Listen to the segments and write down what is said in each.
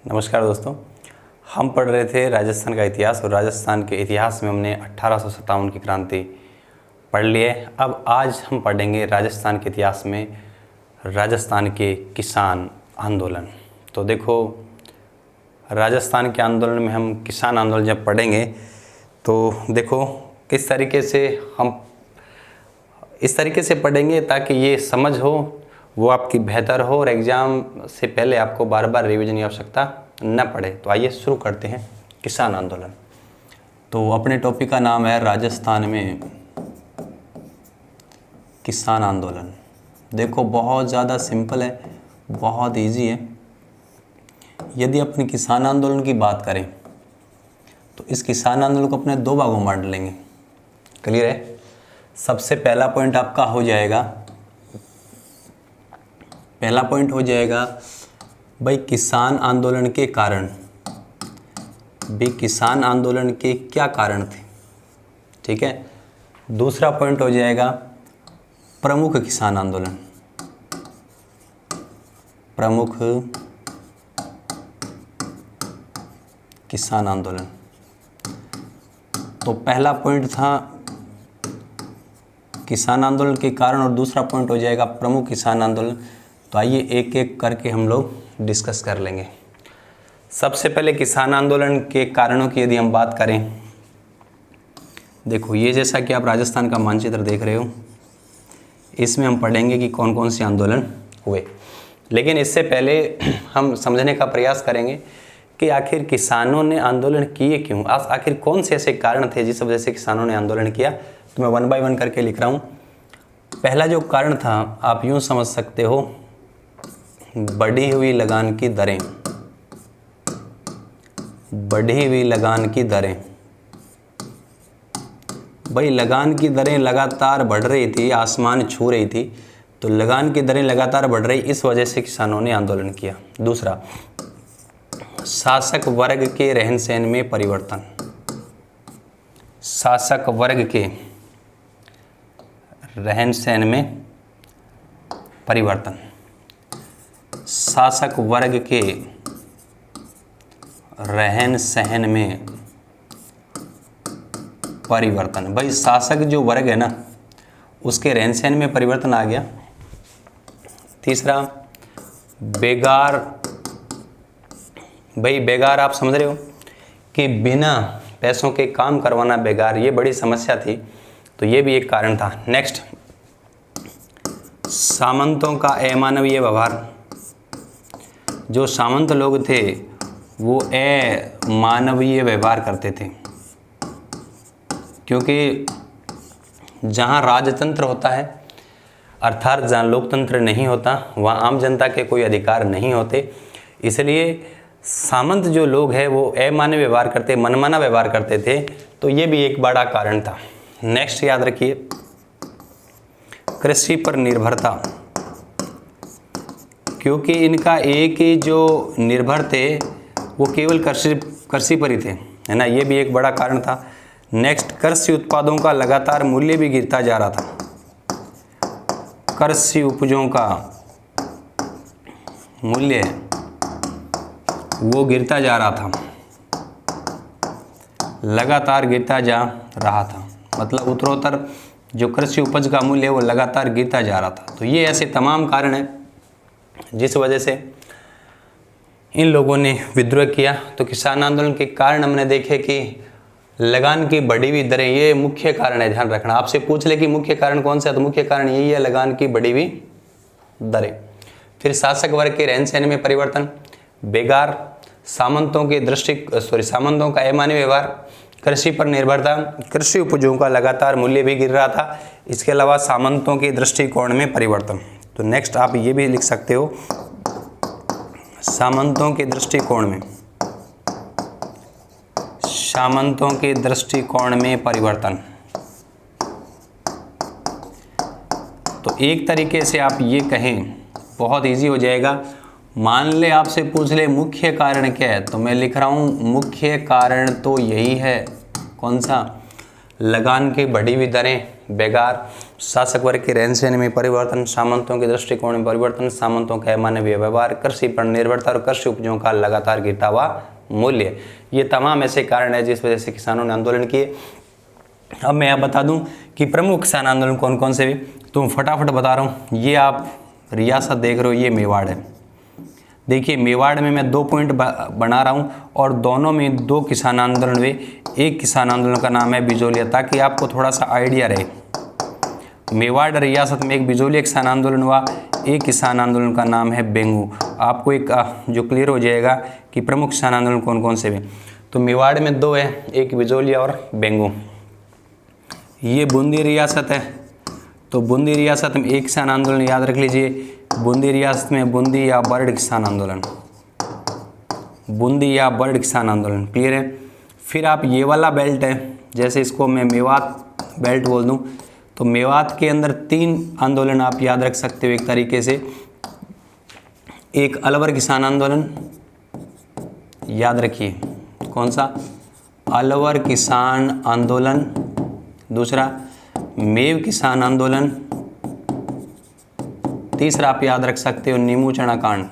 नमस्कार दोस्तों, हम पढ़ रहे थे राजस्थान का इतिहास और राजस्थान के इतिहास में हमने 1857 की क्रांति पढ़ ली है। अब आज हम पढ़ेंगे राजस्थान के इतिहास में राजस्थान के किसान आंदोलन। तो देखो, राजस्थान के आंदोलन में हम किसान आंदोलन जब पढ़ेंगे तो देखो किस तरीके से हम इस तरीके से पढ़ेंगे ताकि ये समझ हो वो आपकी बेहतर हो और एग्ज़ाम से पहले आपको बार बार रिवीजन की आवश्यकता न पड़े। तो आइए शुरू करते हैं किसान आंदोलन। तो अपने टॉपिक का नाम है राजस्थान में किसान आंदोलन। देखो बहुत ज़्यादा सिंपल है, बहुत इजी है। यदि अपने किसान आंदोलन की बात करें तो इस किसान आंदोलन को अपने दो भागों में बांट लेंगे। क्लियर है? सबसे पहला पॉइंट आपका हो जाएगा, भाई किसान आंदोलन के कारण। भी किसान आंदोलन के क्या कारण थे, ठीक है। दूसरा पॉइंट हो जाएगा प्रमुख किसान आंदोलन। प्रमुख किसान आंदोलन। तो पहला पॉइंट था किसान आंदोलन के कारण और दूसरा पॉइंट हो जाएगा प्रमुख किसान आंदोलन। तो आइए एक एक करके हम लोग डिस्कस कर लेंगे। सबसे पहले किसान आंदोलन के कारणों की यदि हम बात करें, देखो ये जैसा कि आप राजस्थान का मानचित्र देख रहे हो, इसमें हम पढ़ेंगे कि कौन कौन से आंदोलन हुए। लेकिन इससे पहले हम समझने का प्रयास करेंगे कि आखिर किसानों ने आंदोलन किए क्यों, आखिर कौन से ऐसे कारण थे जिस वजह से किसानों ने आंदोलन किया। तो मैं 1 बाय 1 करके लिख रहा हूँ। पहला जो कारण था आप यूँ समझ सकते हो, बढ़ी हुई लगान की दरें। बढ़ी हुई लगान की दरें। भाई लगान की दरें लगातार बढ़ रही थी, आसमान छू रही थी। तो लगान की दरें लगातार बढ़ रही, इस वजह से किसानों ने आंदोलन किया। दूसरा, शासक वर्ग के रहन सहन में परिवर्तन। शासक वर्ग के रहन सहन में परिवर्तन। शासक वर्ग के रहन सहन में परिवर्तन। भाई शासक जो वर्ग है ना, उसके रहन सहन में परिवर्तन आ गया। तीसरा, बेगार। भाई बेगार आप समझ रहे हो कि बिना पैसों के काम करवाना बेगार, ये बड़ी समस्या थी, तो ये भी एक कारण था। नेक्स्ट, सामंतों का अमानवीय व्यवहार। जो सामंत लोग थे वो अमानवीय व्यवहार करते थे, क्योंकि जहाँ राजतंत्र होता है अर्थात जहाँ लोकतंत्र नहीं होता वहाँ आम जनता के कोई अधिकार नहीं होते। इसलिए सामंत जो लोग हैं वो अमानवीय व्यवहार करते, मनमाना व्यवहार करते थे। तो ये भी एक बड़ा कारण था। नेक्स्ट याद रखिए, कृषि पर निर्भरता। क्योंकि इनका एक ही जो निर्भर थे वो केवल कृषि पर ही थे, है ना, ये भी एक बड़ा कारण था। नेक्स्ट, कृषि उत्पादों का लगातार मूल्य भी गिरता जा रहा था। कृषि उपजों का मूल्य वो गिरता जा रहा था, लगातार गिरता जा रहा था। मतलब उत्तरोत्तर जो कृषि उपज का मूल्य है वो लगातार गिरता जा रहा था। तो ये ऐसे तमाम कारण हैं जिस वजह से इन लोगों ने विद्रोह किया। तो किसान आंदोलन के कारण हमने देखे कि लगान की बढ़ी हुई दरें, ये मुख्य कारण है, ध्यान रखना। आपसे पूछ ले कि मुख्य कारण कौन सा है, तो मुख्य कारण यही है, लगान की बढ़ी हुई दरें। फिर शासक वर्ग के रहन सहन में परिवर्तन, बेगार, सामंतों का अमानवीय व्यवहार, कृषि पर निर्भरता, कृषि उपजों का लगातार मूल्य भी गिर रहा था। इसके अलावा सामंतों के दृष्टिकोण में परिवर्तन। तो नेक्स्ट आप ये भी लिख सकते हो, सामंतों के दृष्टिकोण में, सामंतों के दृष्टिकोण में परिवर्तन। तो एक तरीके से आप ये कहें, बहुत इजी हो जाएगा। मान ले आपसे पूछ ले मुख्य कारण क्या है, तो मैं लिख रहा हूं मुख्य कारण तो यही है, कौन सा, लगान की बढ़ी हुई दरें, बेगार। शासक वर्ग के रहन सहन में परिवर्तन, सामंतों के दृष्टिकोण में परिवर्तन, सामंतों का मानवीय व्यवहार, कृषि पर निर्भरता और कृषि उपजों का लगातार गिरता हुआ मूल्य, ये तमाम ऐसे कारण है जिस वजह से किसानों ने आंदोलन किए। अब मैं आप बता दूं कि प्रमुख किसान आंदोलन कौन कौन से भी, तो फटाफट बता रहा हूँ। ये आप रियासत देख रहे हो, ये मेवाड़ है। देखिए मेवाड़ में मैं 2 पॉइंट बना रहा हूँ और दोनों में 2 किसान आंदोलन हुए। एक किसान आंदोलन का नाम है बिजोलिया, ताकि आपको थोड़ा सा आइडिया रहे। मेवाड़ रियासत में एक बिजोलिया किसान आंदोलन हुआ, एक किसान आंदोलन का नाम है बेंगू। आपको एक जो क्लियर हो जाएगा कि प्रमुख किसान आंदोलन कौन कौन से भी। तो मेवाड़ में 2 है, एक बिजोलिया और बेंगू। ये बूंदी रियासत है, तो बूंदी रियासत में एक किसान आंदोलन याद रख लीजिए। बूंदी रियासत में बूंदी या बर्ड किसान आंदोलन, बूंदी या बर्ड किसान आंदोलन, क्लियर है। फिर आप ये वाला बेल्ट है, जैसे इसको मैं मेवात बेल्ट बोल दूं, तो मेवात के अंदर 3 आंदोलन आप याद रख सकते हो एक तरीके से। एक अलवर किसान आंदोलन याद रखिए, कौन सा, अलवर किसान आंदोलन। दूसरा मेव किसान आंदोलन। तीसरा आप याद रख सकते हो नीमू चना कांड,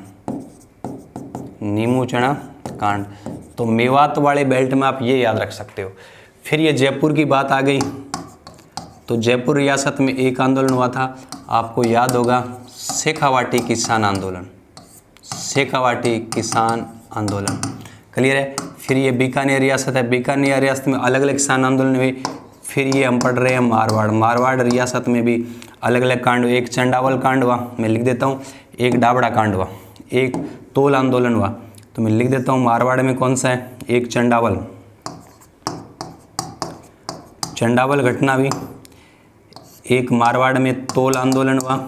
नीमू चना कांड। तो मेवात वाले बेल्ट में आप ये याद रख सकते हो। फिर ये जयपुर की बात आ गई, तो जयपुर रियासत में एक आंदोलन हुआ था, आपको याद होगा, शेखावाटी किसान आंदोलन, शेखावाटी किसान आंदोलन, क्लियर है। फिर ये बीकानेर रियासत है, बीकानेर रियासत में अलग अलग किसान आंदोलन हुए। फिर ये हम पढ़ रहे हैं मारवाड़, मारवाड़ रियासत में भी अलग अलग कांड हुए। एक चंडावल कांड हुआ, मैं लिख देता हूँ, एक डाबड़ा कांड हुआ, एक तोल आंदोलन हुआ, तो मैं लिख देता हूँ मारवाड़ में कौन सा है, एक चंडावल, चंडावल घटना हुई। एक मारवाड़ में तोल आंदोलन हुआ,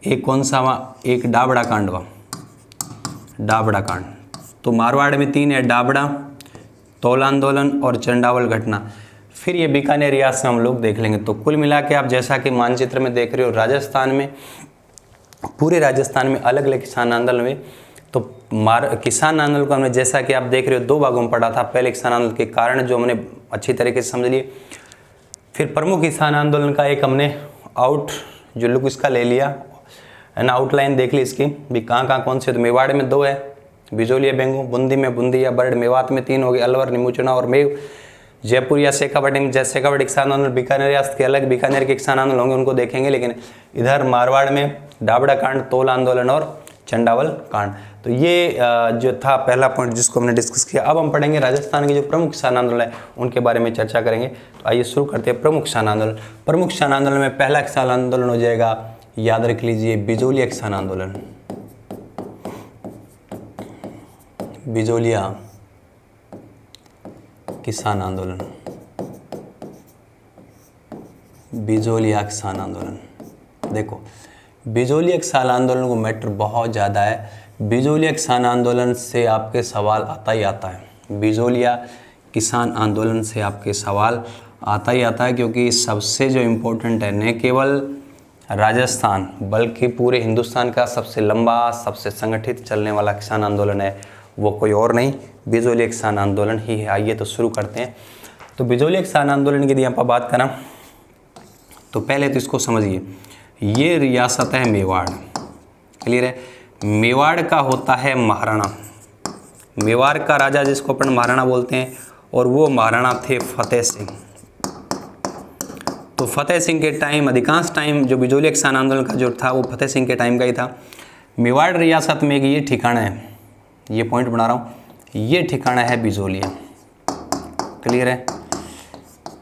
एक कौन सा हुआ, एक डाबड़ा कांड हुआ, डाबड़ा कांड। तो मारवाड़ में 3 है, डाबड़ा, तोल आंदोलन और चंडावल घटना। फिर ये बीकानेर रियासत में हम लोग देख लेंगे। तो कुल मिला के आप जैसा कि मानचित्र में देख रहे हो, राजस्थान में, पूरे राजस्थान में अलग अलग किसान आंदोलन हुए। तो किसान आंदोलन को हमने जैसा कि आप देख रहे हो 2 भागों में पढ़ा था। पहले किसान आंदोलन के कारण जो हमने अच्छी तरीके से समझ लिए। फिर प्रमुख किसान आंदोलन का एक हमने जो लुक इसका ले लिया है ना, आउटलाइन देख ली इसकी भी, कहाँ कहाँ कौन से। तो मेवाड़ में 2 है, बिजोलिया बेंगू, बूंदी में बूंदी या बर्ड, मेवात में 3 हो गए, अलवर, नीमूचना और मेव। जयपुर या शेखावाटी में शेखावाटी किसान आंदोलन, बीकानेर रियासत के अलग बीकानेर के किसान आंदोलन होंगे, उनको देखेंगे। लेकिन इधर मारवाड़ में डाबड़ा कांड, तोल आंदोलन और चंडावल कांड। तो ये जो था पहला पॉइंट जिसको हमने डिस्कस किया। अब हम पढ़ेंगे राजस्थान के जो प्रमुख किसान आंदोलन है उनके बारे में चर्चा करेंगे। तो आइए शुरू करते हैं प्रमुख किसान आंदोलन। प्रमुख किसान आंदोलन में पहला किसान आंदोलन हो जाएगा, याद रख लीजिए, बिजोलिया किसान आंदोलन, बिजोलिया किसान आंदोलन, बिजोलिया किसान आंदोलन। देखो बिजोलिया किसान आंदोलन को मैटर बहुत ज़्यादा है। बिजोलिया किसान आंदोलन से आपके सवाल आता ही आता है, बिजोलिया किसान आंदोलन से आपके सवाल आता ही आता है, क्योंकि सबसे जो इम्पोर्टेंट है, न केवल राजस्थान बल्कि पूरे हिंदुस्तान का सबसे लंबा, सबसे संगठित चलने वाला किसान आंदोलन है, वो कोई और नहीं, बिजोलिया किसान आंदोलन ही है। आइए तो शुरू करते हैं। तो बिजोलिया किसान आंदोलन की यदि आप बात करें तो पहले तो इसको समझिए, ये रियासत है मेवाड़, क्लियर है। मेवाड़ का होता है महाराणा, मेवाड़ का राजा जिसको अपन महाराणा बोलते हैं, और वो महाराणा थे फतेह सिंह। तो फतेह सिंह के टाइम, अधिकांश टाइम जो बिजोलिया किसान आंदोलन का जो था वो फतेह सिंह के टाइम का ही था। मेवाड़ रियासत में एक ये ठिकाना है, ये पॉइंट बना रहा हूँ, ये ठिकाना है बिजोलिया, क्लियर है।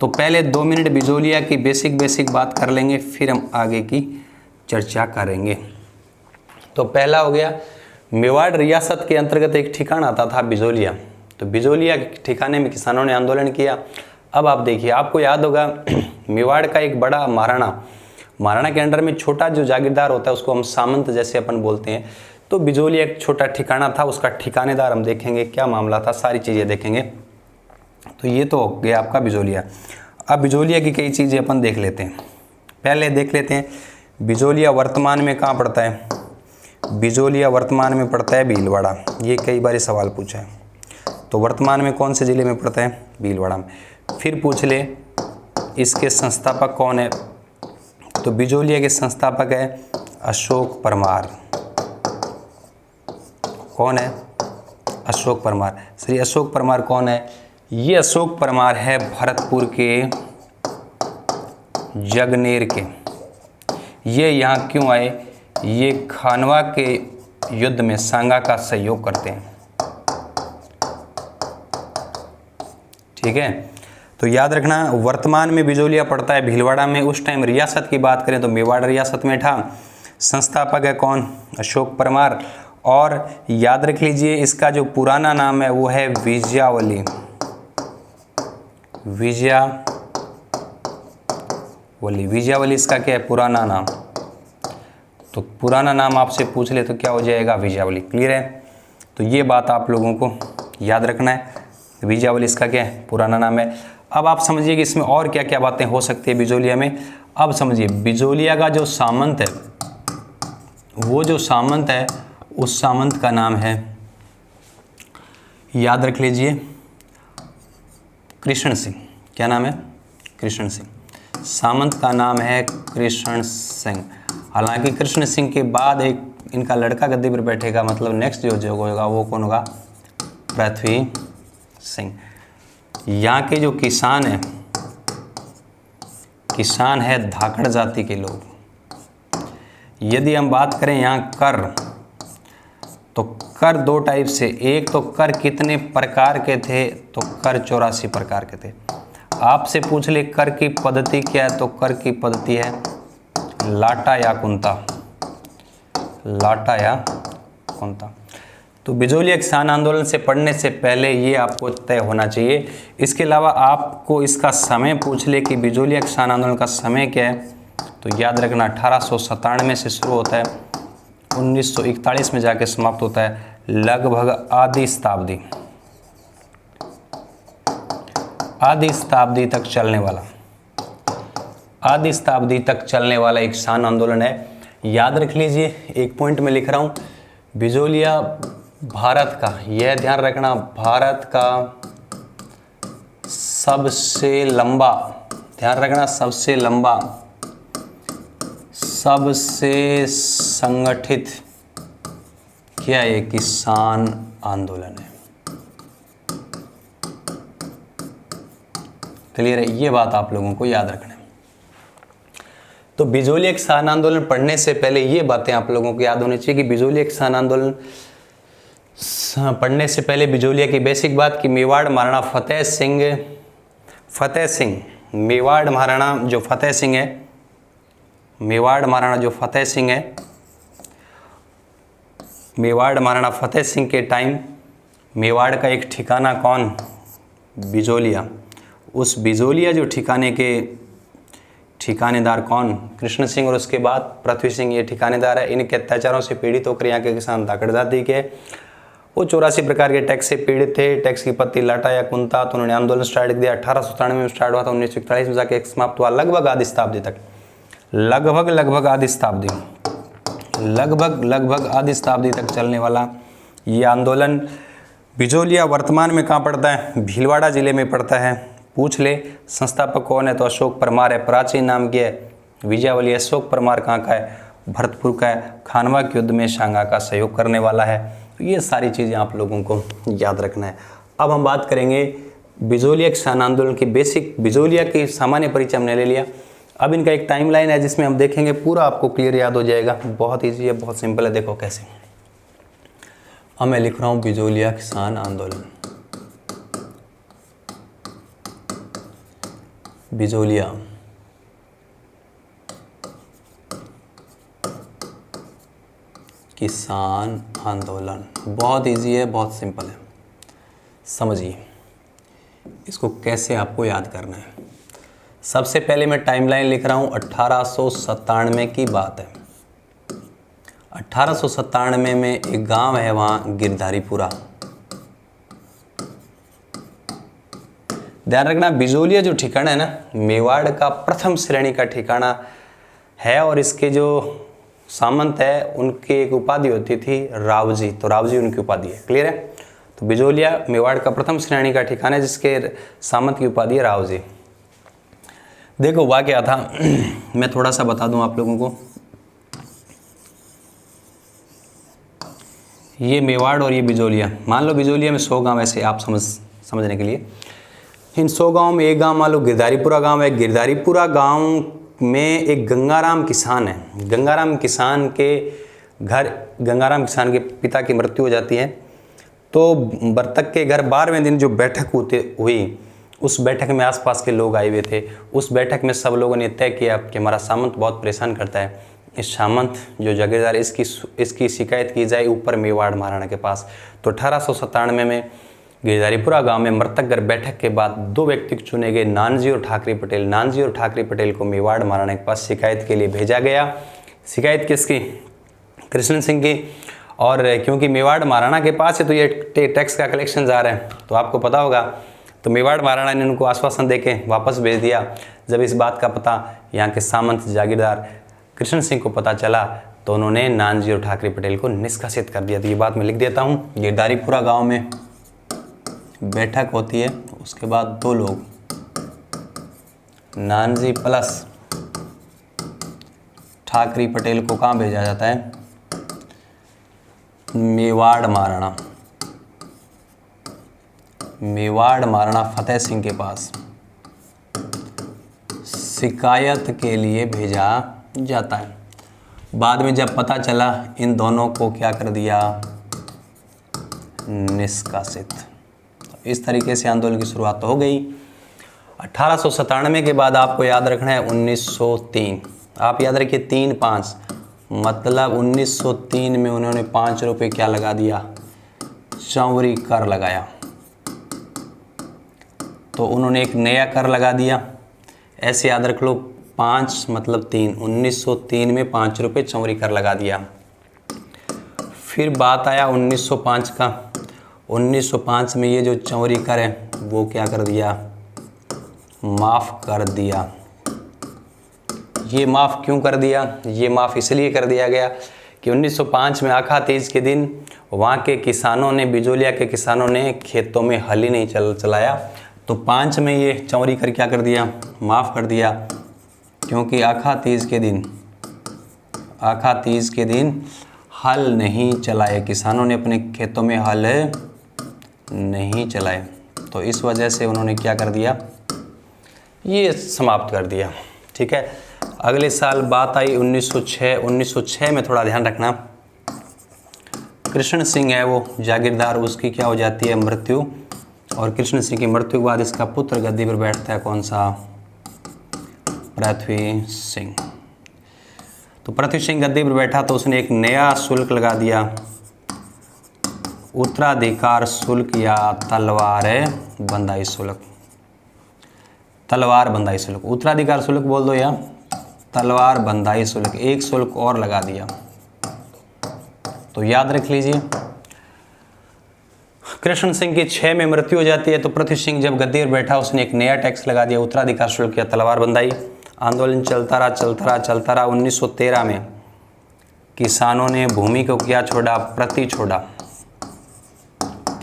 तो पहले 2 मिनट बिजोलिया की बेसिक बात कर लेंगे, फिर हम आगे की चर्चा करेंगे। तो पहला हो गया, मेवाड़ रियासत के अंतर्गत एक ठिकाना आता था बिजोलिया। तो बिजोलिया के ठिकाने में किसानों ने आंदोलन किया। अब आप देखिए, आपको याद होगा मेवाड़ का एक बड़ा महाराणा के अंडर में छोटा जो जागीरदार होता है उसको हम सामंत जैसे अपन बोलते हैं। तो बिजोलिया एक छोटा ठिकाना था, उसका ठिकानेदार हम देखेंगे क्या मामला था, सारी चीज़ें देखेंगे। तो ये तो हो गया आपका बिजोलिया। अब बिजोलिया की कई चीज़ें अपन देख लेते हैं। पहले देख लेते हैं बिजोलिया वर्तमान में कहाँ पड़ता है। बिजोलिया वर्तमान में पड़ता है भीलवाड़ा, ये कई बार सवाल पूछा है। तो वर्तमान में कौन से ज़िले में पड़ता है, भीलवाड़ा में। फिर पूछ ले इसके संस्थापक कौन है? तो बिजोलिया के संस्थापक है अशोक परमार। कौन है? अशोक परमार। श्री अशोक परमार कौन है? ये अशोक परमार है भरतपुर के जगनेर के। ये यहाँ क्यों आए? ये खानवा के युद्ध में सांगा का सहयोग करते हैं। ठीक है, तो याद रखना वर्तमान में बिजोलिया पड़ता है भीलवाड़ा में। उस टाइम रियासत की बात करें तो मेवाड़ रियासत में था। संस्थापक है कौन? अशोक परमार। और याद रख लीजिए इसका जो पुराना नाम है वो है विजयावली। विजयावली इसका क्या है? पुराना नाम। तो पुराना नाम आपसे पूछ ले तो क्या हो जाएगा? विजयावली। क्लियर है? तो ये बात आप लोगों को याद रखना है, विजयावली इसका क्या है? पुराना नाम है। अब आप समझिए कि इसमें और क्या क्या बातें हो सकती है बिजोलिया में। अब समझिए बिजोलिया का जो सामंत है, वो जो सामंत है उस सामंत का नाम है, याद रख लीजिए, कृष्ण सिंह। क्या नाम है? कृष्ण सिंह। सामंत का नाम है कृष्ण सिंह। हालांकि कृष्ण सिंह के बाद एक इनका लड़का गद्दी पर बैठेगा, मतलब नेक्स्ट जो होगा वो कौन होगा? पृथ्वी सिंह। यहाँ के जो किसान हैं, किसान है धाकड़ जाति के लोग। यदि हम बात करें यहाँ कर, तो कर दो टाइप से, एक तो कर कितने प्रकार के थे? तो कर 84 प्रकार के थे। आपसे पूछ ले कर की पद्धति क्या है? तो कर की पद्धति है लाटा या कुंता। लाटा या कुंता। तो बिजोलिया किसान आंदोलन से पढ़ने से पहले ये आपको तय होना चाहिए। इसके अलावा आपको इसका समय पूछ ले कि बिजोलिया किसान आंदोलन का समय क्या है, तो याद रखना 1897 से शुरू होता है, 1941 में जाके समाप्त होता है। लगभग आधी शताब्दी तक चलने वाला एक किसान आंदोलन है। याद रख लीजिए, एक पॉइंट में लिख रहा हूँ, बिजोलिया भारत का, यह ध्यान रखना, भारत का सबसे लंबा, ध्यान रखना, सबसे लंबा, सबसे संगठित क्या है? किसान आंदोलन है। क्लियर है? ये बात आप लोगों को याद रखना है। तो बिजोलिया किसान आंदोलन पढ़ने से पहले ये बातें आप लोगों को याद होनी चाहिए कि बिजोलिया किसान आंदोलन पढ़ने से पहले बिजोलिया की बेसिक बात कि मेवाड़ महाराणा फतेह सिंह, मेवाड़ महाराणा जो फतेह सिंह है, मेवाड़ महाराणा फतेह सिंह के टाइम मेवाड़ का एक ठिकाना कौन? बिजोलिया। उस बिजोलिया जो ठिकाने के ठिकानेदार कौन? कृष्ण सिंह और उसके बाद पृथ्वी सिंह, ये ठिकानेदार है। इनके अत्याचारों से पीड़ित होकर यहाँ के किसान धाकड़ जाति के, वो 84 प्रकार के टैक्स से पीड़ित थे। टैक्स की पत्ती लाटा या कुंता, तो उन्होंने आंदोलन स्टार्ट किया। 1897 में स्टार्ट हुआ था, 1941 में जाके समाप्त हुआ। लगभग आधी शताब्दी तक, लगभग आधी शताब्दी तक चलने वाला ये आंदोलन। बिजोलिया वर्तमान में कहाँ पड़ता है? भीलवाड़ा जिले में पड़ता है। पूछ ले संस्थापक कौन है? तो अशोक परमार है। प्राचीन नाम क्या है? विजयावली। अशोक परमार कहाँ का है? भरतपुर का है। खानवा के युद्ध में सांगा का सहयोग करने वाला है। तो ये सारी चीज़ें आप लोगों को याद रखना है। अब हम बात करेंगे बिजोलिया किसान आंदोलन की बेसिक। बिजोलिया की सामान्य परिचय हमने ले लिया। अब इनका एक टाइमलाइन है जिसमें हम देखेंगे, पूरा आपको क्लियर याद हो जाएगा। बहुत ईजी है, बहुत सिंपल है। देखो कैसे। अब मैं लिख रहा हूँ बिजोलिया किसान आंदोलन। बिजोलिया किसान आंदोलन। बहुत इजी है, बहुत सिंपल है। समझिए इसको कैसे आपको याद करना है। सबसे पहले मैं टाइमलाइन लिख रहा हूँ, 1897 की बात है। 1897 में एक गांव है वहाँ गिरधारीपुरा। ध्यान रखना, बिजोलिया जो ठिकाना है ना, मेवाड़ का प्रथम श्रेणी का ठिकाना है। और इसके जो सामंत है उनकी एक उपाधि होती थी रावजी, तो रावजी उनकी उपाधि है। क्लियर है? तो बिजोलिया मेवाड़ का प्रथम श्रेणी का ठिकाना है जिसके सामंत की उपाधि है रावजी। देखो हुआ क्या था, मैं थोड़ा सा बता दूं आप लोगों को। ये मेवाड़ और ये बिजोलिया, मान लो बिजोलिया में 100 गांव, ऐसे आप समझने के लिए, इन 100 गांव में एक गांव मान लो गिरधारीपुरा गांव है। गिरधारीपुरा गांव में एक गंगाराम किसान है। गंगाराम किसान के पिता की मृत्यु हो जाती है, तो मृतक के घर 12वें दिन जो बैठक हुई, उस बैठक में आसपास के लोग आए हुए थे। उस बैठक में सब लोगों ने तय किया कि हमारा सामंत बहुत परेशान करता है, इस सामंत जो जागीरदार इसकी शिकायत की जाए ऊपर मेवाड़ महाराणा के पास। तो 1897 में गिरधारीपुरा गांव में मृतक घर बैठक के बाद 2 व्यक्ति चुने गए, नानजी और ठाकरे पटेल। नानजी और ठाकरे पटेल को मेवाड़ महाराणा के पास शिकायत के लिए भेजा गया। शिकायत किसकी? कृष्ण सिंह की। और क्योंकि मेवाड़ महाराणा के पास है तो ये टैक्स का कलेक्शन जा रहा है, तो आपको पता होगा, तो मेवाड़ महाराणा ने उनको आश्वासन देके वापस भेज दिया। जब इस बात का पता यहाँ के सामंत जागीरदार कृष्ण सिंह को पता चला तो उन्होंने नानजी और ठाकरे पटेल को निष्कासित कर दिया। तो ये बात मैं लिख देता हूँ। गिरधारीपुरा गांव में बैठक होती है, उसके बाद 2 लोग, नानजी प्लस ठाकरे पटेल को कहाँ भेजा जाता है? मेवाड़ महाराणा फतेह सिंह के पास शिकायत के लिए भेजा जाता है। बाद में जब पता चला, इन दोनों को क्या कर दिया? निष्कासित। इस तरीके से आंदोलन की शुरुआत तो हो गई। 1897 के बाद आपको याद रखना है 1903, आप याद रखिए 3-5, मतलब 1903 में उन्होंने 5 रुपये क्या लगा दिया? चौवरी कर लगाया। तो उन्होंने एक नया कर लगा दिया, ऐसे याद रख लो, 5 मतलब 3, 1903 में 5 रुपये चौवरी कर लगा दिया। फिर बात आया 1905 का। 1905 में ये जो चौवरी कर है वो क्या कर दिया? माफ़ कर दिया। ये माफ़ क्यों कर दिया? ये माफ़ इसलिए कर दिया गया कि 1905 में आखा तीज के दिन वहाँ के किसानों ने, बिजोलिया के किसानों ने खेतों में हल ही नहीं चलाया, तो 5 में ये चौवरी कर क्या कर दिया? माफ़ कर दिया। क्योंकि आखा तीज के दिन हल नहीं चलाए, किसानों ने अपने खेतों में हल नहीं चलाए, तो इस वजह से उन्होंने क्या कर दिया? ये समाप्त कर दिया। ठीक है। अगले साल बात आई 1906 में थोड़ा ध्यान रखना, कृष्ण सिंह है वो जागीरदार, उसकी क्या हो जाती है? मृत्यु। और कृष्ण सिंह की मृत्यु के बाद इसका पुत्र गद्दी पर बैठता है, कौन सा? पृथ्वी सिंह। तो पृथ्वी सिंह गद्दी पर बैठा तो उसने एक नया शुल्क लगा दिया, उत्तराधिकार शुल्क या तलवार बंधाई शुल्क। तलवार बंधाई शुल्क, उत्तराधिकार शुल्क बोल दो या तलवार बंधाई शुल्क, एक शुल्क और लगा दिया। तो याद रख लीजिए, कृष्ण सिंह की 6 में मृत्यु हो जाती है, तो पृथ्वी सिंह जब गद्दी पर बैठा उसने एक नया टैक्स लगा दिया, उत्तराधिकार शुल्क या तलवार बंधाई। आंदोलन चलता रहा 1913 में किसानों ने भूमि को क्या छोड़ा? प्रति छोड़ा।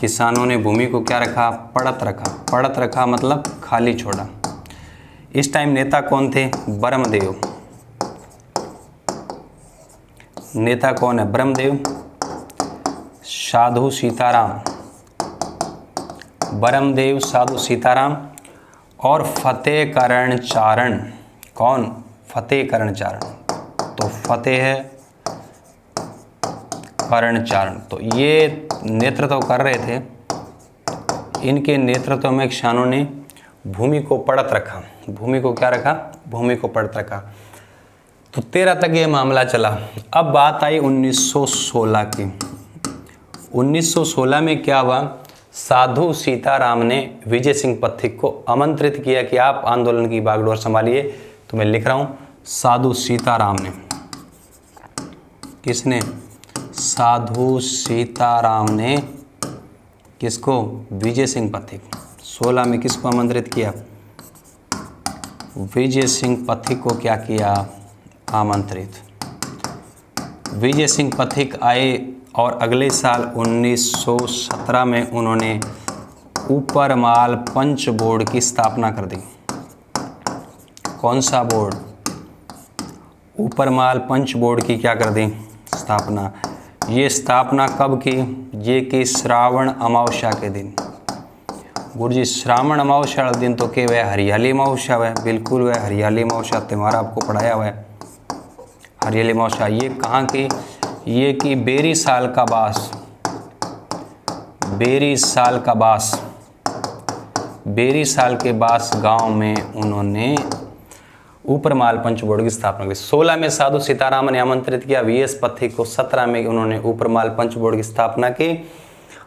किसानों ने भूमि को क्या रखा? पड़त रखा। पड़त रखा मतलब खाली छोड़ा। इस टाइम नेता कौन थे? ब्रह्मदेव। नेता कौन है? ब्रह्मदेव, साधु सीताराम, ब्रह्मदेव, साधु सीताराम और फतेह करण चारण। कौन? फतेह करण चारण। तो फतेह करण चारण, तो ये नेतृत्व कर रहे थे। इनके नेतृत्व में किसानों ने भूमि को पड़त रखा। भूमि को क्या रखा? भूमि को पड़त रखा। तो 13 तक ये मामला चला। अब बात आई 1916 की। 1916 में क्या हुआ? साधु सीताराम ने विजय सिंह पथिक को आमंत्रित किया कि आप आंदोलन की बागडोर संभालिए। तो मैं लिख रहा हूँ, साधु सीताराम ने। किसने? साधु सीताराम ने किसको? विजय सिंह पथिक। 16 में किसको आमंत्रित किया? विजय सिंह पथिक को क्या किया? आमंत्रित। विजय सिंह पथिक आए और अगले साल 1917 में उन्होंने ऊपरमाल पंच बोर्ड की स्थापना कर दी। कौन सा बोर्ड? ऊपरमाल पंच बोर्ड की क्या कर दी? स्थापना। ये स्थापना कब की? ये की श्रावण अमावस्या के दिन। गुरुजी श्रावण अमावस्या वाले दिन तो के वह हरियाली अमावस्या है, बिल्कुल वह हरियाली अमावस्या त्यौहार आपको पढ़ाया हुआ है। हरियाली अमावस्या ये कहाँ की? ये की बेरी साल का बास। बेरी साल का बास, बेरी साल के बास गांव में उन्होंने ऊपरमाल पंच बोर्ड की स्थापना की। 16 में साधु सीताराम ने आमंत्रित किया वीएस पथिक को। 17 में उन्होंने ऊपरमाल पंच बोर्ड की स्थापना की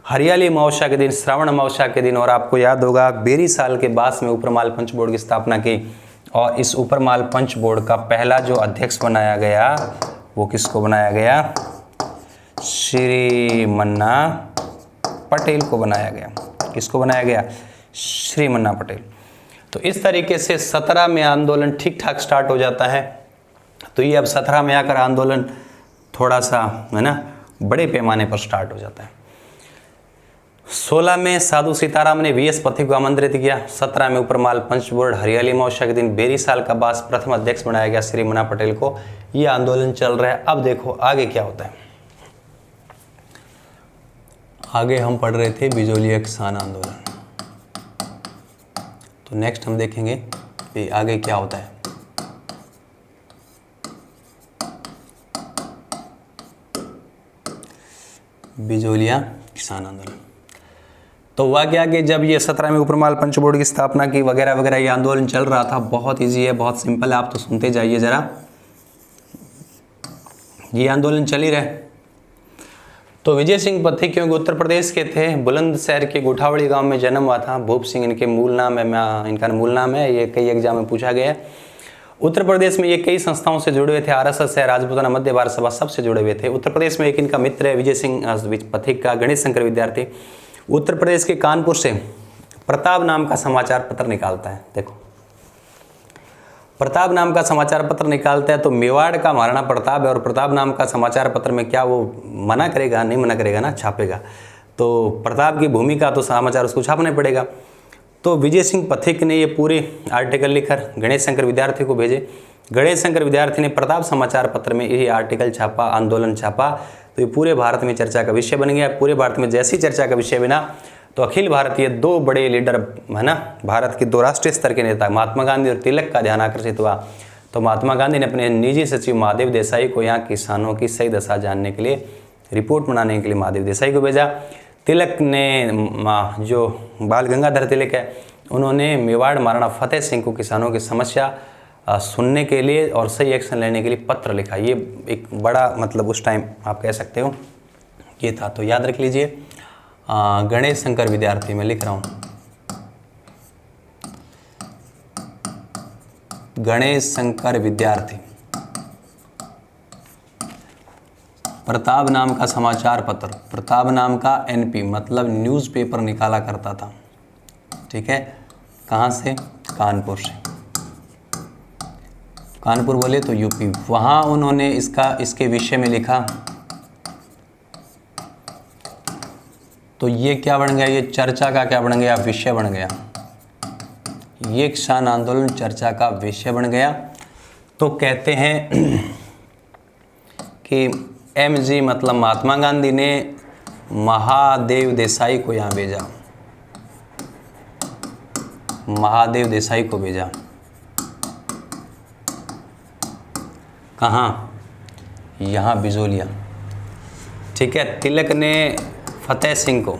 हरियाली अमावस्या के दिन, श्रावण अमावस्या के दिन। और आपको याद होगा बेरी साल के बास में ऊपरमाल पंच बोर्ड की स्थापना की। और इस ऊपरमाल पंच बोर्ड का पहला जो अध्यक्ष बनाया गया वो किसको बनाया गया? श्री मन्ना पटेल को बनाया गया। किसको बनाया गया? श्री मन्ना पटेल। तो इस तरीके से 17 में आंदोलन ठीक ठाक स्टार्ट हो जाता है। तो ये अब 17 में आकर आंदोलन थोड़ा सा है ना बड़े पैमाने पर स्टार्ट हो जाता है। 16 में साधु सीताराम ने वीएस पथिक को आमंत्रित किया। 17 में ऊपरमाल पंच बोर्ड हरियाली अमावस्या के दिन बेरी साल का बास प्रथम अध्यक्ष बनाया गया श्री मन्ना पटेल को। ये आंदोलन चल रहा है। अब देखो आगे क्या होता है। आगे हम पढ़ रहे थे बिजोलिया किसान आंदोलन। तो नेक्स्ट हम देखेंगे कि आगे क्या होता है। बिजोलिया किसान आंदोलन। तो हुआ क्या कि जब ये 17 में ऊपरमाल पंच बोर्ड की स्थापना की वगैरह वगैरह ये आंदोलन चल रहा था। बहुत इजी है, बहुत सिंपल है, आप तो सुनते जाइए जरा। ये आंदोलन चल ही रहे। तो विजय सिंह पथिक क्योंकि उत्तर प्रदेश के थे, बुलंदशहर के गोठावड़ी गांव में जन्म हुआ था। भूप सिंह इनके मूल नाम है, इनका मूल नाम है। ये कई एग्जाम में पूछा गया है। उत्तर प्रदेश में ये कई संस्थाओं से जुड़े हुए थे। आरएसएस है, राजपूताना, मध्य भारत सभा, सबसे जुड़े हुए थे। उत्तर प्रदेश में एक इनका मित्र है विजय सिंह पथिक का, गणेश शंकर विद्यार्थी। उत्तर प्रदेश के कानपुर से प्रताप नाम का समाचार पत्र निकालता है। देखो प्रताप नाम का समाचार पत्र निकालता है। तो मेवाड़ का महाराणा प्रताप है और प्रताप नाम का समाचार पत्र में क्या वो मना करेगा? नहीं मना करेगा ना, छापेगा। तो प्रताप की भूमिका तो समाचार उसको छापना पड़ेगा। तो विजय सिंह पथिक ने ये पूरे आर्टिकल लिखकर गणेश शंकर विद्यार्थी को भेजे। गणेश शंकर विद्यार्थी ने प्रताप समाचार पत्र में ये आर्टिकल छापा, आंदोलन छापा। तो ये पूरे भारत में चर्चा का विषय बन गया। पूरे भारत में जैसी चर्चा का विषय बना तो अखिल भारतीय 2 बड़े लीडर है ना, भारत के 2 राष्ट्रीय स्तर के नेता महात्मा गांधी और तिलक का ध्यान आकर्षित हुआ। तो महात्मा गांधी ने अपने निजी सचिव महादेव देसाई को यहाँ किसानों की सही दशा जानने के लिए रिपोर्ट बनाने के लिए महादेव देसाई को भेजा। तिलक ने जो बाल गंगाधर तिलक है उन्होंने मेवाड़ महाराणा फतेह सिंह को किसानों की समस्या सुनने के लिए और सही एक्शन लेने के लिए पत्र लिखा। ये एक बड़ा मतलब उस टाइम आप कह सकते हो ये था। तो याद रख लीजिए गणेश शंकर विद्यार्थी मैं लिख रहा हूँ। गणेश शंकर विद्यार्थी प्रताप नाम का समाचार पत्र, प्रताप नाम का एनपी मतलब न्यूज़पेपर निकाला करता था। ठीक है, कहाँ से? कानपुर से। कानपुर बोले तो यूपी। वहाँ उन्होंने इसके विषय में लिखा। तो ये क्या बन गया? ये चर्चा का क्या बन गया? विषय बन गया। ये किसान आंदोलन चर्चा का विषय बन गया। तो कहते हैं कि एमजी मतलब महात्मा गांधी ने महादेव देसाई को यहाँ भेजा। महादेव देसाई को भेजा। कहाँ? यहाँ बिजोलिया। ठीक है। तिलक ने फतेह सिंह को,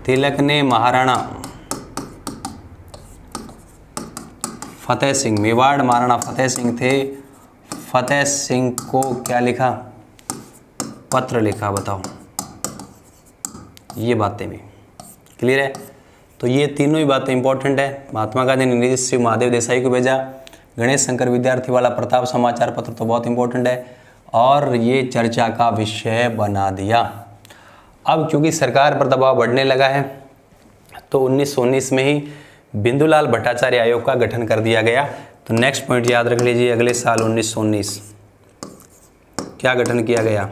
तिलक ने महाराणा फतेह सिंह, मेवाड़ महाराणा फतेह सिंह थे, फतेह सिंह को क्या लिखा? पत्र लिखा। बताओ ये बातें भी क्लियर है। तो ये तीनों ही बातें इंपॉर्टेंट है। महात्मा गांधी ने निजी सचिव महादेव देसाई को भेजा। गणेश शंकर विद्यार्थी वाला प्रताप समाचार पत्र तो बहुत इंपॉर्टेंट है और ये चर्चा का विषय बना दिया। अब क्योंकि सरकार पर दबाव बढ़ने लगा है तो 1919 में ही बिंदुलाल भट्टाचार्य आयोग का गठन कर दिया गया। तो नेक्स्ट पॉइंट याद रख लीजिए, अगले साल 1919 क्या गठन किया गया?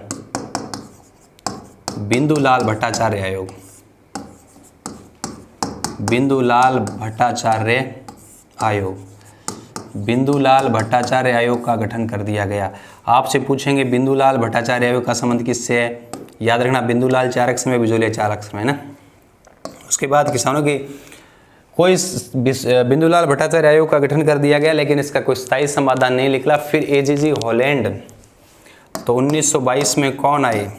बिंदुलाल भट्टाचार्य आयोग। बिंदुलाल भट्टाचार्य आयोग। बिंदुलाल भट्टाचार्य आयोग का गठन कर दिया गया। आपसे पूछेंगे बिंदुलाल भट्टाचार्य आयोग का संबंध किससे है? याद रखना बिंदुलाल 4 अक्षर में, बिजोलिया 4 अक्षर में, है ना। उसके बाद किसानों की कोई बिंदुलाल भट्टाचार्य आयोग का गठन कर दिया गया, लेकिन इसका कोई स्थायी समाधान नहीं निकला। फिर एजीजी हॉलैंड, तो 1922 में कौन आए?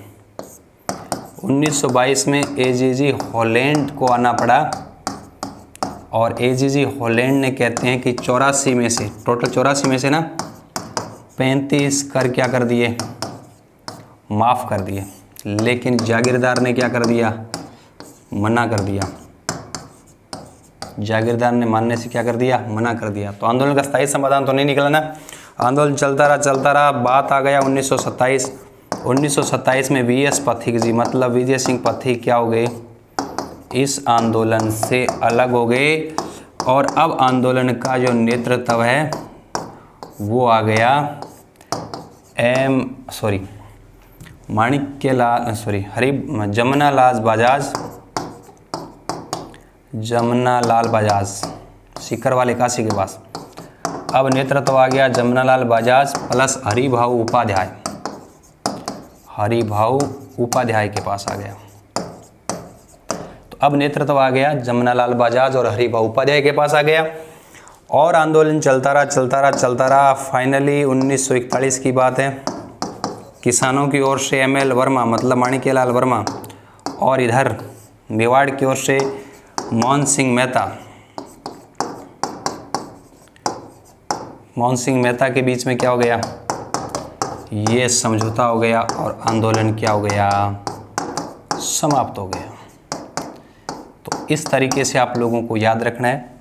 1922 में एजीजी हॉलैंड को आना पड़ा, और एजीजी हॉलैंड ने कहते हैं कि 84 में से, टोटल 84 में से ना 35 कर क्या कर दिए? माफ़ कर दिए। लेकिन जागीरदार ने क्या कर दिया? मना कर दिया। जागीरदार ने मानने से क्या कर दिया? मना कर दिया। तो आंदोलन का स्थायी समाधान तो नहीं निकला ना। आंदोलन चलता रहा। बात आ गया 1927। 1927 में वीएस पथिक जी, मतलब विजय सिंह पथिक क्या हो गए? इस आंदोलन से अलग हो गए, और अब आंदोलन का जो नेतृत्व है वो आ गया जमनालाल बजाज, सिकरवाल काशी के पास। अब नेतृत्व आ गया जमनालाल बजाज प्लस हरिभाऊ उपाध्याय के पास आ गया। तो अब नेतृत्व आ गया जमनालाल बजाज और हरिभाऊ उपाध्याय के पास आ गया, और आंदोलन चलता रहा। फाइनली 1941 की बात है। किसानों की ओर से एमएल वर्मा, मतलब माणिक्यलाल वर्मा, और इधर मेवाड़ की ओर से मोहन सिंह मेहता के बीच में क्या हो गया? ये समझौता हो गया, और आंदोलन क्या हो गया? समाप्त हो गया। तो इस तरीके से आप लोगों को याद रखना है।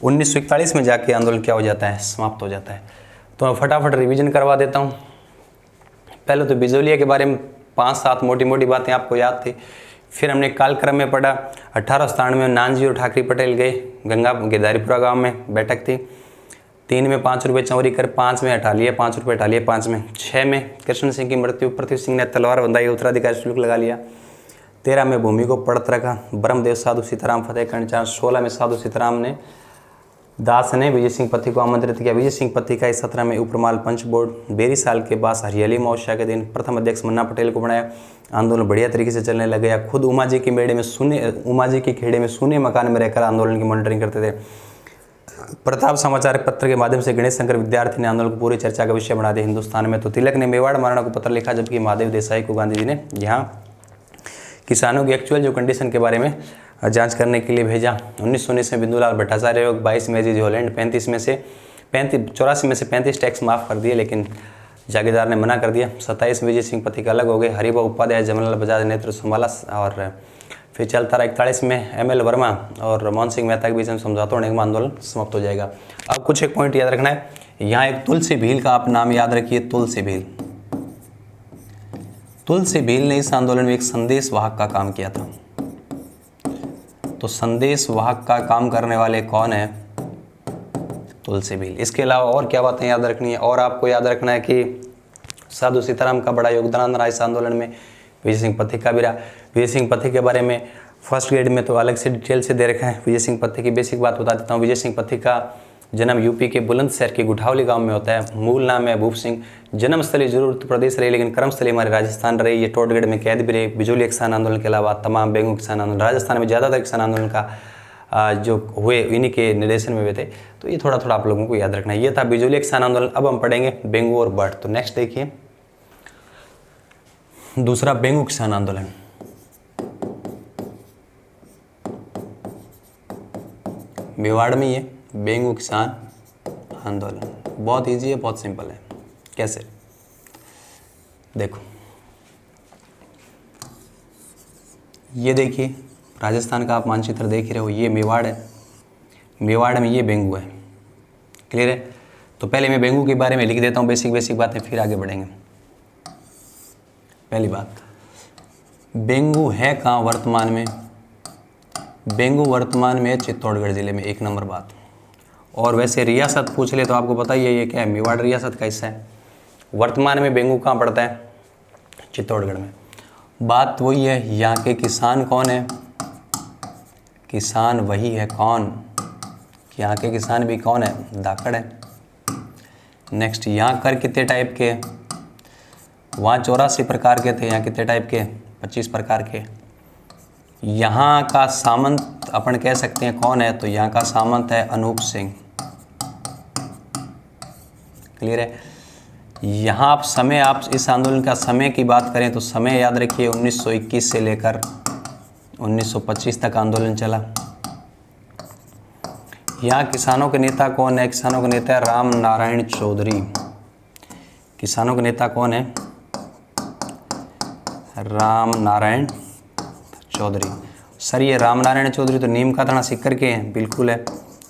1941 में जाके आंदोलन क्या हो जाता है? समाप्त हो जाता है। तो मैं फटाफट रिवीजन करवा देता हूँ। पहले तो बिजोलिया के बारे में 5-7 मोटी बातें आपको याद थी। फिर हमने कालक्रम में पढ़ा। 1897 में नानजी और ठाकरी पटेल गए, गंगा गिरधारीपुरा गांव में बैठक थी। 3 में 5 रुपये चोरी कर 5 में हटा लिए, 5 रुपये हटा लिए 5 में। 6 में कृष्ण सिंह की मृत्यु, पृथ्वी सिंह ने तलवार बंधाई, उत्तराधिकारी शुल्क लगा लिया। 13 में भूमि को पड़त रखा, ब्रह्मदेव साधु सीताराम फतेह कर्ण चार। 16 में साधु सीताराम ने दास ने विजय सिंह पथिक को आमंत्रित किया। विजय सिंह पथिक का 17 में उपरमाल पंच बोर्ड, 42 साल के बाद हरियाली महोत्सव के दिन प्रथम अध्यक्ष मन्ना पटेल को बनाया। आंदोलन बढ़िया तरीके से चलने लग गया। खुद उमा जी के खेड़े में सूने मकान में रहकर आंदोलन की मॉनिटरिंग करते थे। प्रताप समाचार पत्र के माध्यम से गणेश शंकर विद्यार्थी ने आंदोलन को पूरी चर्चा का विषय बना दिया हिंदुस्तान में। तो तिलक ने मेवाड़ महाराणा को पत्र लिखा, जबकि महादेव देसाई को गांधी जी ने यहाँ किसानों की एक्चुअल जो कंडीशन के बारे में जांच करने के लिए भेजा। 1919 में बिंदुलाल भट्टाचार्य आयोग, 22 में एजीजी हॉलैंड, 84 में से 35 टैक्स माफ़ कर दिए, लेकिन जागीरदार ने मना कर दिया। 27 में विजय सिंह पथिक अलग हो गए, हरिभाऊ उपाध्याय जमनालाल बजाज नेतृत्व संभाला, और फिर चलता रहा। 41 में एमएल वर्मा और मोहन सिंह मेहता के बीच में समझौता होने के बाद आंदोलन समाप्त हो जाएगा। अब कुछ एक पॉइंट याद रखना है। यहाँ एक तुलसी भील का आप नाम याद रखिए, तुलसी भील ने इस आंदोलन में एक संदेश वाहक का काम किया था। तो संदेश वाहक का काम करने वाले कौन है? तुलसी भील। इसके अलावा और क्या बातें याद रखनी है? और आपको याद रखना है कि साधु सीताराम का बड़ा योगदान रहा इस आंदोलन में, विजय सिंह पथिक का भी रहा। विजय सिंह पथिक के बारे में फर्स्ट ग्रेड में तो अलग से डिटेल से दे रखा है। विजय सिंह पथिक की बेसिक बात बता देता हूँ। विजय सिंह पथिक का जन्म यूपी के बुलंदशहर के गुठावली गांव में होता है। मूल नाम है भूप सिंह। जन्मस्थली जरूर उत्तर प्रदेश रही, लेकिन कर्मस्थली हमारे राजस्थान रही। ये टोटगढ़ में कैद भी रहे। बिजोलिया किसान आंदोलन के अलावा तमाम बेंगू किसान आंदोलन, राजस्थान में ज़्यादातर किसान आंदोलन का जो हुए इन्हीं के निर्देशन में हुए थे। तो ये थोड़ा आप लोगों को याद रखना है। ये था बिजोलिया किसान आंदोलन। अब हम पढ़ेंगे बेंगू और बट। तो नेक्स्ट देखिए, दूसरा बेंगू किसान आंदोलन। मेवाड़ में ये बेंगू किसान आंदोलन बहुत इजी है, बहुत सिंपल है। कैसे? देखो, ये देखिए राजस्थान का आप मानचित्र देख रहे हो, ये मेवाड़ है। मेवाड़ में ये बेंगू है। क्लियर है? तो पहले मैं बेंगू के बारे में लिख देता हूँ बेसिक बातें, फिर आगे बढ़ेंगे। पहली बात, बेंगू है कहाँ वर्तमान में? बेंगू वर्तमान में चित्तौड़गढ़ जिले में, 1 नंबर बात। और वैसे रियासत पूछ ले तो आपको पता ही है ये क्या है, मेवाड़ रियासत का हिस्सा है। वर्तमान में बेंगू कहाँ पड़ता है? चित्तौड़गढ़ में। बात वही है, यहाँ के किसान कौन है? किसान वही है कौन? यहाँ के किसान भी कौन है? धाकड़ है। नेक्स्ट यहाँ कर कितने टाइप के, वहाँ 84 प्रकार के थे, यहाँ कितने टाइप के, 25 प्रकार के। यहाँ का सामंत अपन कह सकते हैं कौन है, तो यहाँ का सामंत है अनूप सिंह। क्लियर है। यहाँ आप समय, आप इस आंदोलन का समय की बात करें तो समय याद रखिए 1921 से लेकर 1925 तक आंदोलन चला। यहाँ किसानों के नेता कौन है, किसानों के नेता राम नारायण चौधरी। किसानों के नेता कौन है, राम नारायण चौधरी। सर ये राम नारायण चौधरी तो नीम का थाना सीकर के हैं, बिल्कुल है।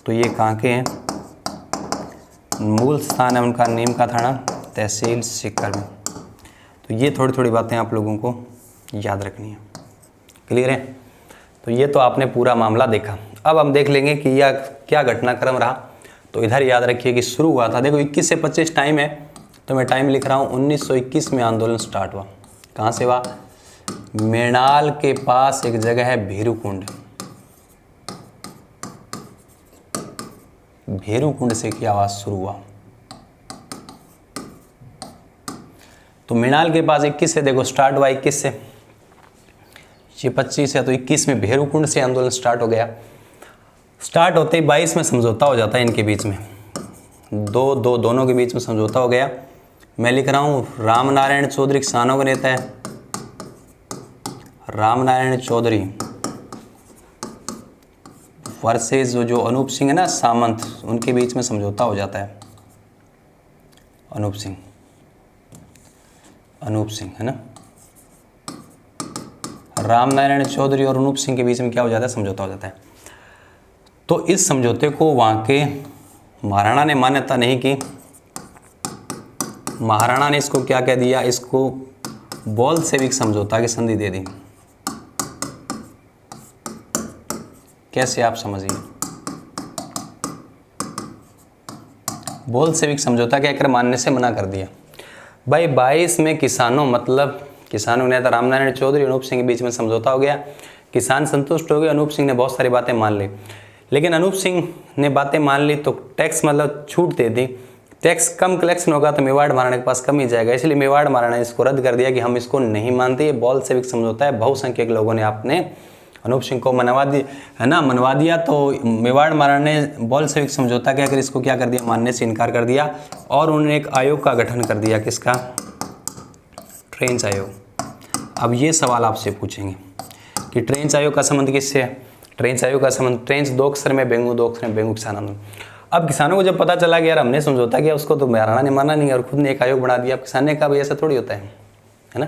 तो ये कहाँ के हैं, मूल स्थान है उनका नीम का थाना, तहसील सीकर में। तो ये थोड़ी थोड़ी बातें आप लोगों को याद रखनी है। क्लियर है। तो ये तो आपने पूरा मामला देखा। अब हम देख लेंगे कि यह क्या घटनाक्रम रहा। तो इधर याद रखिए कि शुरू हुआ था, देखो 21 से 25 टाइम है, तो मैं टाइम लिख रहा हूँ 1921 में आंदोलन स्टार्ट हुआ। कहाँ से हुआ, मेणाल के पास एक जगह है भेरूकुंड। भेरूकुंड से क्या आवाज शुरू हुआ। तो मेणाल के पास 21 से, देखो स्टार्ट हुआ 21 से, ये 25 है, तो 21 में भेरूकुंड से आंदोलन स्टार्ट हो गया। स्टार्ट होते ही 22 में समझौता हो जाता है इनके बीच में, दोनों के बीच में समझौता हो गया। मैं लिख रहा हूँ राम नारायण चौधरी किसानों का नेता है, राम नारायण चौधरी वर्सेस जो अनूप सिंह है ना सामंत, उनके बीच में समझौता हो जाता है। अनूप सिंह है ना, राम नारायण चौधरी और अनूप सिंह के बीच में क्या हो जाता है, समझौता हो जाता है। तो इस समझौते को वहाँ के महाराणा ने मान्यता नहीं की। महाराणा ने इसको क्या कह दिया, इसको बोल्शेविक समझौता की संधि दे दी। कैसे आप समझिए, बोल्शेविक समझौता क्या कर मानने से मना कर दिया। भाई 22 में किसानों, मतलब किसानों ने, राम नारायण चौधरी अनूप सिंह के बीच में समझौता हो गया। किसान संतुष्ट हो गए, अनूप सिंह ने बहुत सारी बातें मान ली। लेकिन अनूप सिंह ने बातें मान ली तो टैक्स मतलब छूट दे दी। टैक्स कम कलेक्शन होगा तो मेवाड़ महाराणा के पास कम ही जाएगा, इसलिए मेवाड़ महाराणा ने इसको रद्द कर दिया कि हम इसको नहीं मानते, ये बोल्शेविक समझौता है। बहुसंख्यक लोगों ने आपने अनूप सिंह को मनवा दिया। तो मेवाड़ महाराणा ने बोल्शेविक समझौता क्या कर इसको क्या कर दिया, मानने से इनकार कर दिया। और उन्होंने एक आयोग का गठन कर दिया, किसका, ट्रेंच आयोग। अब ये सवाल आपसे पूछेंगे कि ट्रेंच आयोग का संबंध किससे है। ट्रेंच आयोग का संबंध, ट्रेंच 2 अक्षर में, बेंगू 2 अक्षर में, बेंगू किसान आंदोलन। अब किसानों को जब पता चला कि यार हमने समझौता किया, उसको तो महाराणा ने माना नहीं और खुद ने एक आयोग बना दिया। अब किसान ने कहा भाई ऐसा थोड़ी होता है ना,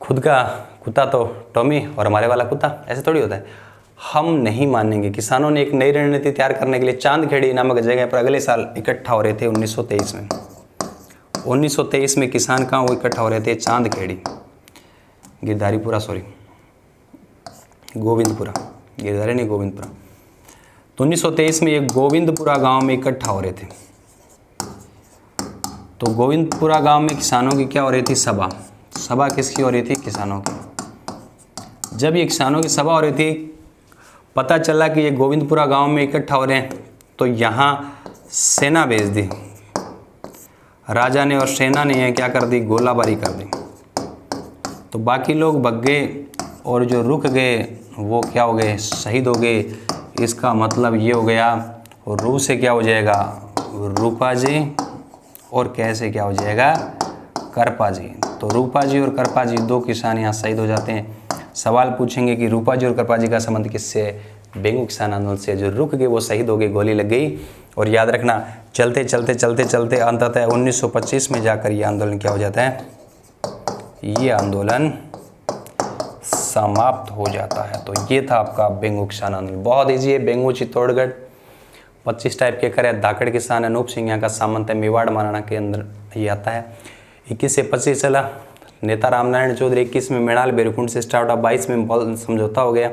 खुद का कुत्ता तो टॉमी और हमारे वाला कुत्ता, ऐसे थोड़ी होता है, हम नहीं मानेंगे। किसानों ने एक नई रणनीति तैयार करने के लिए चांदखेड़ी नामक जगह पर अगले साल इकट्ठा हो रहे थे 1923 में। 1923 में किसान कहाँ वो इकट्ठा हो रहे थे, चांदखेड़ी, गिरधारीपुरा, सॉरी गोविंदपुरा, गिरधारी नहीं गोविंदपुरा। तो 1923 में ये गोविंदपुरा गांव में इकट्ठा हो रहे थे। तो गोविंदपुरा गांव में किसानों की क्या हो रही थी, सभा। सभा किसकी हो रही थी, किसानों की। जब ये किसानों की सभा हो रही थी, पता चला कि ये गोविंदपुरा गांव में इकट्ठा हो रहे हैं, तो यहाँ सेना भेज दी राजा ने, और सेना ने यह क्या कर दी, गोलाबारी कर दी। तो बाकी लोग भग गए और जो रुक गए वो क्या हो गए, शहीद हो गए। इसका मतलब ये हो गया, और रू से क्या हो जाएगा, रूपा जी, और कैसे क्या हो जाएगा, करपा जी। तो रूपा जी और करपा जी 2 किसान यहाँ शहीद हो जाते हैं। सवाल पूछेंगे कि रूपा जी और करपा जी का संबंध किससे है, बेंगू किसान आंदोलन से। जो रुक गए वो शहीद हो गए, गोली लग गई। और याद रखना, चलते चलते चलते चलते अंततः 1925 में जाकर ये आंदोलन क्या हो जाता है, ये आंदोलन समाप्त हो जाता है। तो ये था आपका बेंगू किसान आंदोलन। बहुत ईजी है। बेंगू चित्तौड़गढ़ 25 टाइप के कर है। धाकड़ किसान अनूप सिंह यहाँ का सामंत है, मेवाड़ महाराणा के अंदर ये आता है। 21 से 25 चला, नेता राम नारायण चौधरी। 21 में मेणाल भेरूकुंड से स्टार्ट हुआ, 22 में समझौता हो गया।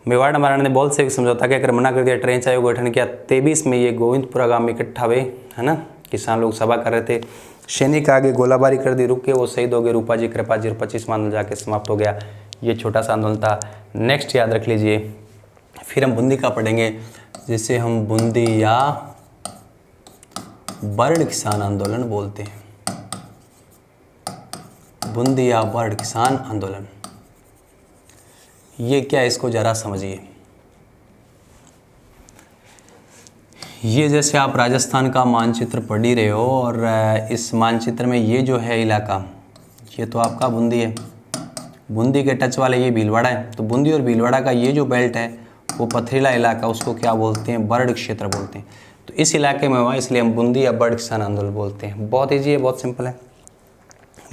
मेवाड़ महाराणा ने बोल्शेविक समझौता क्या कर मना कर दिया, ट्रेंच आयोग गठन किया। 23 में ये गोविंदपुरा गांव में इकट्ठा हुए, है ना, किसान लोग सभा कर रहे थे। सैनिक आगे गोलाबारी कर दी, रुक के वो शहीद हो गए, रूपा जी, कृपा जी, और 25 में आंदोलन जाके समाप्त हो गया। ये छोटा सा आंदोलन था। नेक्स्ट याद रख लीजिए, फिर हम बूंदी का पढ़ेंगे, जिसे हम बूंदी या बर्ड किसान आंदोलन बोलते हैं। बूंदिया बर्ड किसान आंदोलन, ये क्या है इसको जरा समझिए। ये जैसे आप राजस्थान का मानचित्र पढ़ ही रहे हो और इस मानचित्र में ये जो है इलाका, ये तो आपका बूंदी है, बूंदी के टच वाले ये भीलवाड़ा है। तो बूंदी और भीलवाड़ा का ये जो बेल्ट है वो पथरीला इलाका, उसको क्या बोलते हैं? बर्ड क्षेत्र बोलते हैं। तो इस इलाके में हुआ, इसलिए हम बूंदी या बर्ड किसान आंदोलन बोलते हैं। बहुत ईजी है, बहुत सिंपल है।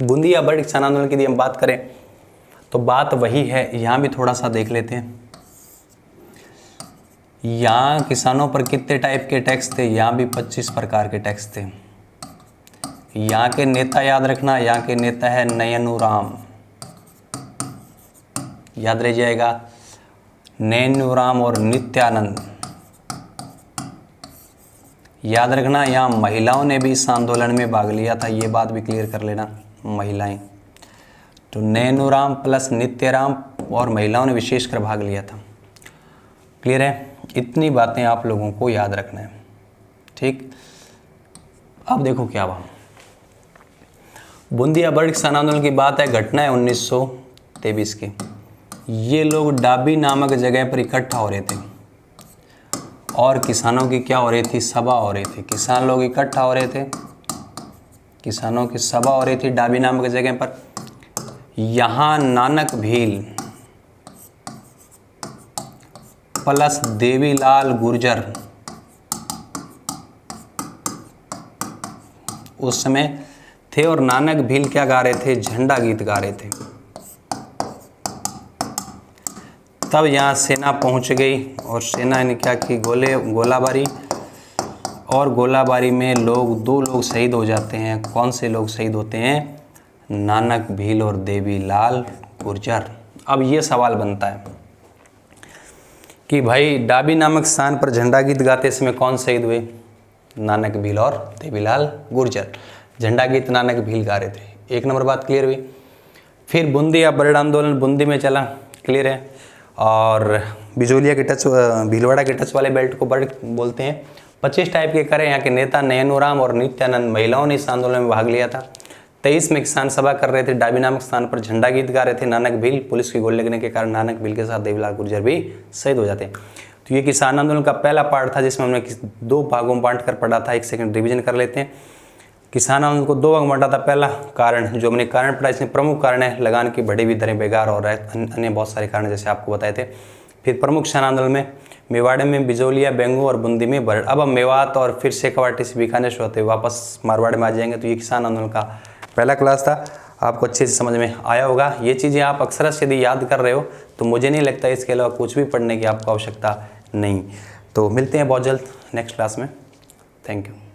बूंदी या बर्ड किसान आंदोलन की यदि हम बात करें तो बात वही है। यहाँ भी थोड़ा सा देख लेते हैं। यहाँ किसानों पर कितने टाइप के टैक्स थे? यहाँ भी 25 प्रकार के टैक्स थे। यहाँ के नेता याद रखना, यहाँ के नेता है नयनूराम, याद रह जाएगा, नयनूराम और नित्यानंद। याद रखना यहाँ महिलाओं ने भी इस आंदोलन में भाग लिया था, ये बात भी क्लियर कर लेना, महिलाएं। तो नयनूराम प्लस नित्याराम और महिलाओं ने विशेषकर भाग लिया था। क्लियर है? इतनी बातें आप लोगों को याद रखना है, ठीक। अब देखो क्या हुआ। बूंदिया बर्ड किसान आंदोलन की बात है, घटना है 1923 की। ये लोग डाबी नामक जगह पर इकट्ठा हो रहे थे और किसानों की क्या हो रही थी? सभा हो रही थी। किसान लोग इकट्ठा हो रहे थे, किसानों की सभा हो रही थी डाबी नामक जगह पर। यहाँ नानक भील प्लस देवीलाल गुर्जर उस समय थे और नानक भील क्या गा रहे थे? झंडा गीत गा रहे थे। तब यहाँ सेना पहुंच गई और सेना ने क्या की? गोलाबारी, और गोलाबारी में दो लोग शहीद हो जाते हैं। कौन से लोग शहीद होते हैं? नानक भील और देवीलाल गुर्जर। अब ये सवाल बनता है कि भाई डाबी नामक स्थान पर झंडा गीत गाते समय कौन शहीद हुए? नानक भील और देवीलाल गुर्जर। झंडा गीत नानक भील गा रहे थे। एक नंबर बात क्लियर हुई। फिर बूंदी या बर्ड आंदोलन बूंदी में चला, क्लियर है। और बिजोलिया के टच, भीलवाड़ा के टच वाले बेल्ट को बर्ड बोलते हैं। 25 टाइप के करें। यहाँ के नेता नयनूराम और नित्यानंद, महिलाओं ने इस आंदोलन में भाग लिया था। 23 में किसान सभा कर रहे थे, डाबी नामक स्थान पर झंडा गीत गा रहे थे। नानक भील, पुलिस की गोली लगने के कारण नानक भील के साथ देवीलाल गुर्जर भी शहीद हो जाते हैं। तो ये किसान आंदोलन का पहला पार्ट था जिसमें हमने 2 भागों में बांट कर पढ़ा था। एक सेकंड रिवीजन कर लेते हैं। किसान आंदोलन को 2 भाग में बांटा था। पहला कारण जो हमने कारण पढ़ा, इसमें प्रमुख कारण है लगान की बढ़ी हुई दरें, बेकार और अन्य बहुत सारे कारण जैसे आपको बताए थे। फिर प्रमुख किसान आंदोलन में मेवाड़े में बिजोलिया, बेंगू और बूंदी में बर्ड। अब हम मेवात और फिर शेखावाटी से बीकानेर से होते वापस मारवाड़ में आ जाएंगे। तो ये किसान आंदोलन का पहला क्लास था, आपको अच्छे से समझ में आया होगा। ये चीज़ें आप अक्सर यदि याद कर रहे हो तो मुझे नहीं लगता इसके अलावा कुछ भी पढ़ने की आपको आवश्यकता नहीं। तो मिलते हैं बहुत जल्द नेक्स्ट क्लास में। Thank you.